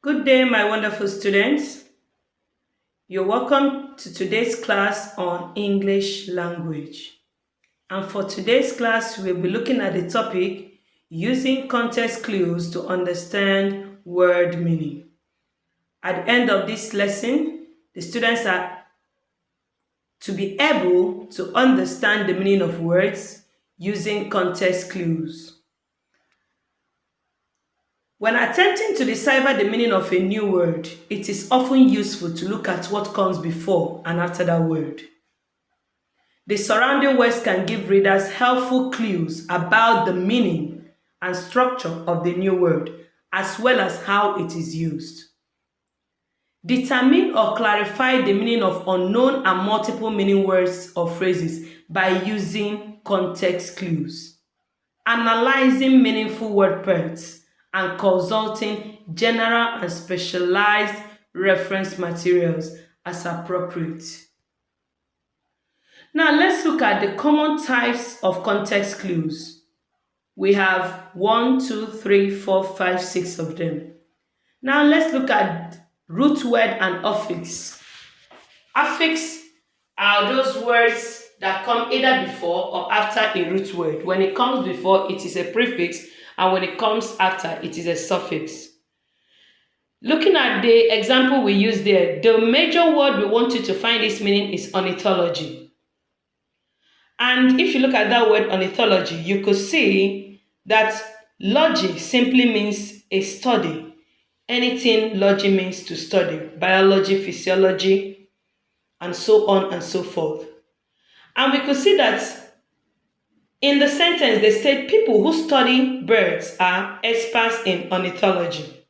Good day, my wonderful students. You're welcome to today's class on English language. And for today's class, we'll be looking at the topic using context clues to understand word meaning. At the end of this lesson, the students are to be able to understand the meaning of words using context clues. When attempting to decipher the meaning of a new word, it is often useful to look at what comes before and after that word. The surrounding words can give readers helpful clues about the meaning and structure of the new word, as well as how it is used. Determine or clarify the meaning of unknown and multiple meaning words or phrases by using context clues, analyzing meaningful word pairs, and consulting general and specialized reference materials as appropriate. Now let's look at the common types of context clues. We have 1, 2, 3, 4, 5, 6 of them. Now let's look at root word and affix. Affix are those words that come either before or after a root word. When it comes before, it is a prefix, and when it comes after, it is a suffix. Looking at the example we used there, the major word we want you to find its meaning is ornithology. And if you look at that word ornithology, you could see that logy simply means a study. Anything logy means to study, biology, physiology, and so on and so forth. And we could see that in the sentence, they said people who study birds are experts in ornithology.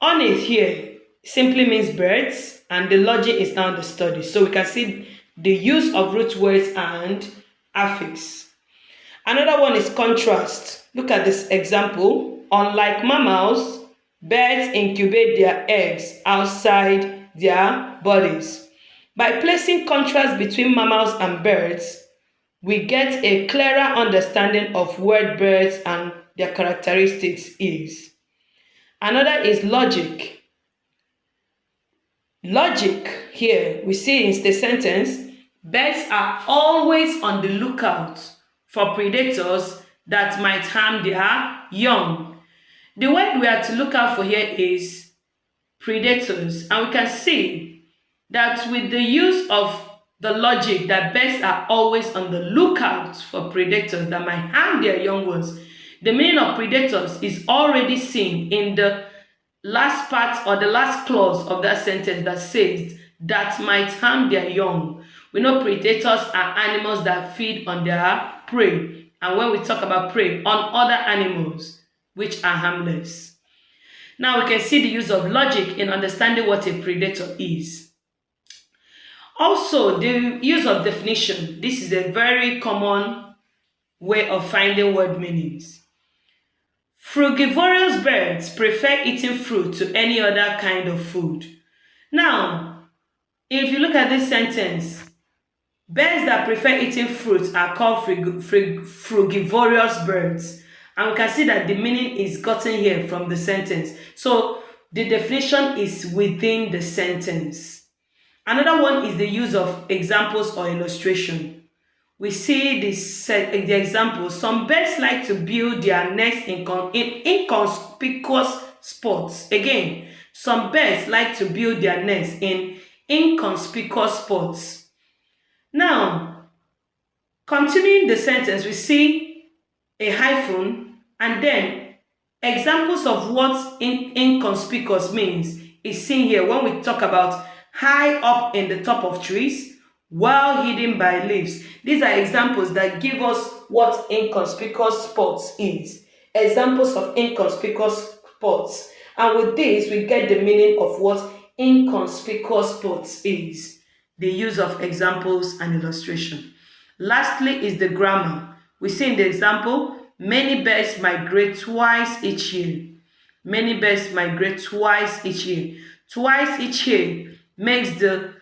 Ornith here simply means birds, and the logy is now the study. So we can see the use of root words and affix. Another one is contrast. Look at this example. Unlike mammals, birds incubate their eggs outside their bodies. By placing contrast between mammals and birds, we get a clearer understanding of what birds and their characteristics is. Another is logic. Logic here, we see in the sentence, birds are always on the lookout for predators that might harm their young. The word we are to look out for here is predators, and we can see that with the use of the logic that birds are always on the lookout for predators that might harm their young ones, the meaning of predators is already seen in the last part or the last clause of that sentence that says that might harm their young. We know predators are animals that feed on their prey, and when we talk about prey, on other animals which are harmless. Now we can see the use of logic in understanding what a predator is. Also, the use of definition. This is a very common way of finding word meanings. Frugivorous birds prefer eating fruit to any other kind of food. Now, if you look at this sentence, birds that prefer eating fruit are called frugivorous birds. And we can see that the meaning is gotten here from the sentence. So the definition is within the sentence. Another one is the use of examples or illustration. We see the example. Some birds like to build their nest in inconspicuous spots. Again, some birds like to build their nest in inconspicuous spots. Now, continuing the sentence, we see a hyphen and then examples of what inconspicuous means is seen here when we talk about high up in the top of trees, well hidden by leaves. These are examples that give us what inconspicuous spots is. Examples of inconspicuous spots. And with this, we get the meaning of what inconspicuous spots is. The use of examples and illustration. Lastly is the grammar. We see in the example, many birds migrate twice each year. Many birds migrate twice each year. Twice each year makes the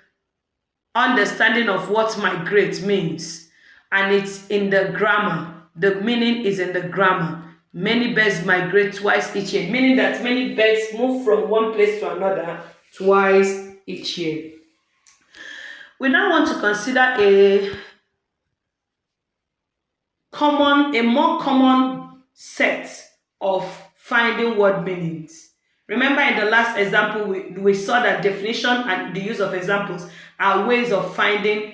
understanding of what migrate means, and it's in the grammar. The meaning is in the grammar. Many birds migrate twice each year, meaning that many birds move from one place to another twice each year. We now want to consider a more common set of finding word meanings. Remember in the last example, we saw that definition and the use of examples are ways of finding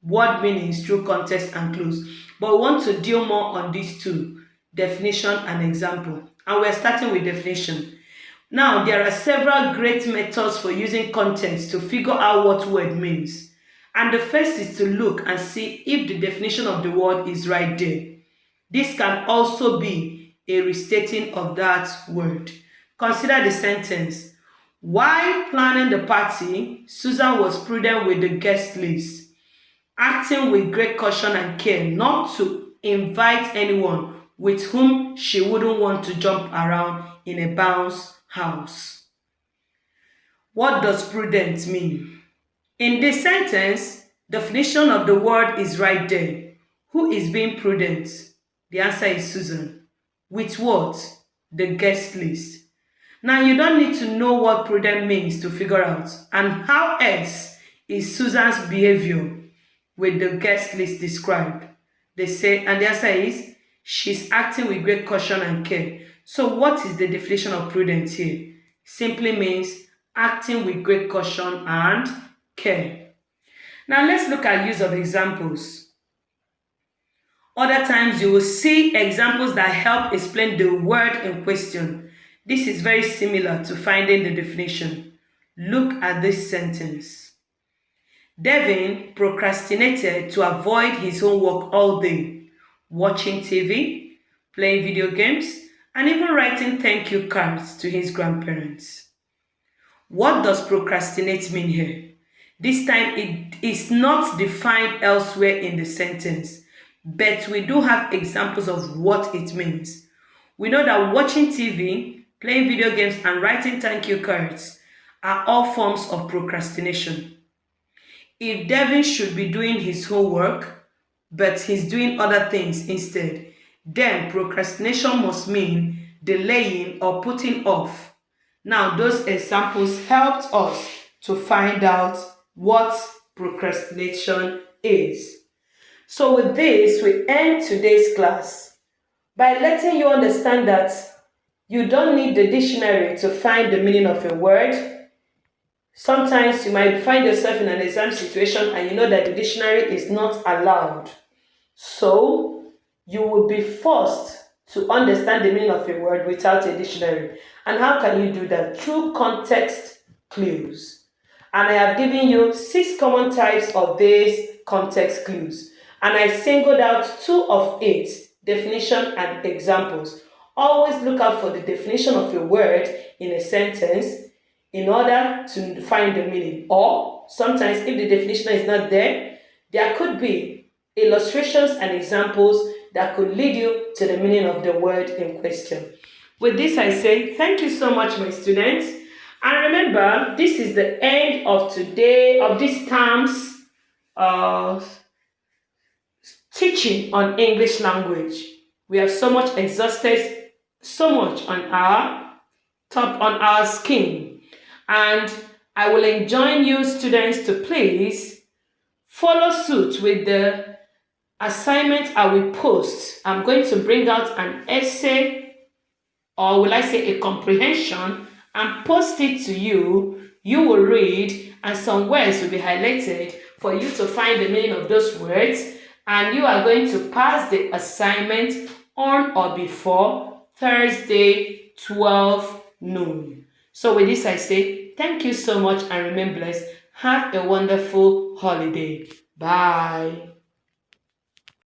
word meanings through context and clues. But we want to deal more on these two, definition and example. And we're starting with definition. Now, there are several great methods for using context to figure out what word means. And the first is to look and see if the definition of the word is right there. This can also be a restating of that word. Consider the sentence. While planning the party, Susan was prudent with the guest list, acting with great caution and care not to invite anyone with whom she wouldn't want to jump around in a bounce house. What does prudent mean? In this sentence, definition of the word is right there. Who is being prudent? The answer is Susan. With what? The guest list. Now you don't need to know what prudent means to figure out. And how else is Susan's behavior with the guest list described? They say, and the answer is, she's acting with great caution and care. So what is the definition of prudence here? Simply means acting with great caution and care. Now let's look at use of examples. Other times you will see examples that help explain the word in question. This is very similar to finding the definition. Look at this sentence. Devin procrastinated to avoid his homework all day, watching TV, playing video games, and even writing thank you cards to his grandparents. What does procrastinate mean here? This time it is not defined elsewhere in the sentence, but we do have examples of what it means. We know that watching TV, playing video games, and writing thank you cards are all forms of procrastination. If Devin should be doing his homework, but he's doing other things instead, then procrastination must mean delaying or putting off. Now, those examples helped us to find out what procrastination is. So with this, we end today's class by letting you understand that you don't need the dictionary to find the meaning of a word. Sometimes you might find yourself in an exam situation and you know that the dictionary is not allowed. So you will be forced to understand the meaning of a word without a dictionary. And how can you do that? Through context clues. And I have given you 6 common types of these context clues. And I singled out 2 of it, definition and examples. Always look out for the definition of a word in a sentence in order to find the meaning. Or sometimes if the definition is not there, there could be illustrations and examples that could lead you to the meaning of the word in question. With this, I say thank you so much, my students. And remember, this is the end of this term's teaching on English language. We have so much exhausted, so much on our skin. And I will enjoin you students to please follow suit with the assignment I will post. I'm going to bring out an essay, or will I say a comprehension, and post it to you. You will read, and some words will be highlighted for you to find the meaning of those words, and you are going to pass the assignment on or before Thursday, 12 noon. So with this, I say thank you so much and remain blessed. Have a wonderful holiday. Bye.